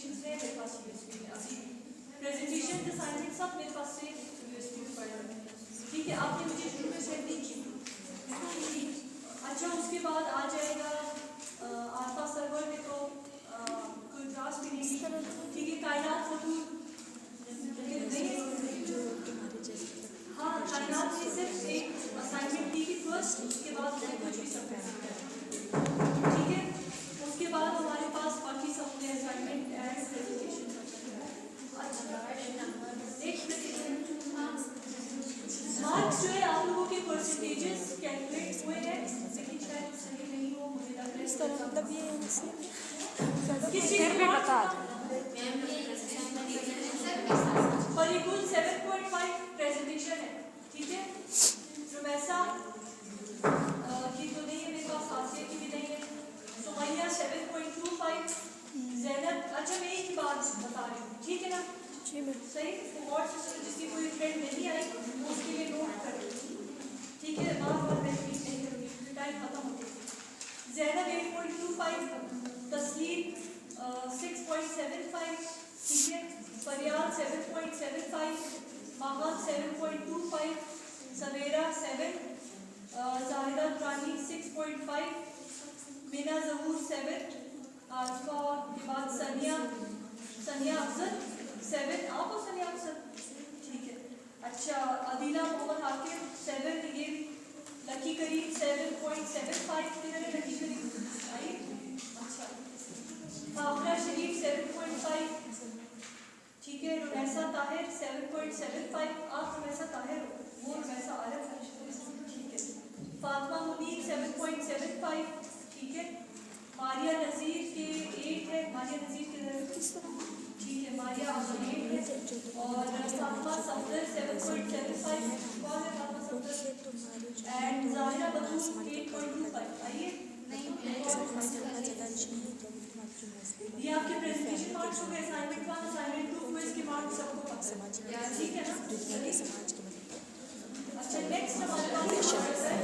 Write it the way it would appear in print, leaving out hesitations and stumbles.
Presentations है मेरे पास USB में अभी प्रेजेंटेशन असाइनमेंट सब मेरे पास से यूएसबी में पड़े हुए हैं। ठीक है, आपने मुझे शुरू में सेंड नहीं की। अच्छा, उसके बाद आ जाएगा अल्फा सर्वर में तो कोई क्लास भी नहीं। ठीक है, कायनात फोटो हाँ, कायनात में सिर्फ एक असाइनमेंट दी थी फर्स्ट, उसके बाद कुछ भी सबमिट नहीं किया। ठीक है, उसके बाद हमारे पास बाकी सब असाइनमेंट एंड प्रेजेंटेशन। अच्छा, मार्क्स जो है आप लोगों के परसेंटेजेस कैलकुलेट हुए हैं, लेकिन शायद सही नहीं हो, मुझे लग रहा है। मतलब ये किसी ने बता और ये कुल 7.5 प्रेजेंटेशन है। ठीक है, रुमैसा की तो नहीं है मेरे पास, आसिया की भी नहीं है, सुमैया 7.25, ज़ैनब। अच्छा, मैं एक ही बात बता रही हूँ, ठीक है ना? सही, जिसकी कोई फ्रेंड नहीं आई उसके लिए नोट कर, ठीक है? बार बार मैं रिपीट नहीं करूँगी, टाइम खत्म हो गया। ज़ैनब 8.25, तस्लीम 6.75, ठीक है? फरियाद 7.75, माहद 7.25, सवेरा 7, जाहिदा दुरानी 6.5, मीना जहूर 7, आरिफा के बाद सनिया अफजल 7, आप और सनिया अफजल, ठीक है? अच्छा, अदीला मोहम्मद हाकिम 7, ये लकी करीम 7.75, किधर है लकी करीम? आई। अच्छा, आफरा शरीफ 7.5, ठीक है? रुमैसा ताहिर 7.75, आप रुमैसा ताहिर हो, वो रुमैसा आरिफ है, ठीक है? फातिमा मुनीर 7.75, ठीक है? मारिया नज़ीर के 8 है, मारिया नज़ीर के ठीक है, मारिया 8 है, और फातिमा सफदर 7.75, कौन है फातिमा सफदर? एंड ज़ाहिरा बतूल 8.25। आइए, ये आपके प्रेजेंटेशन मार्क्स हो गए, असाइनमेंट 1 असाइनमेंट 2 क्विज के मार्क्स सबको पता है, ठीक है ना? अच्छा, नेक्स्ट हमारे पास है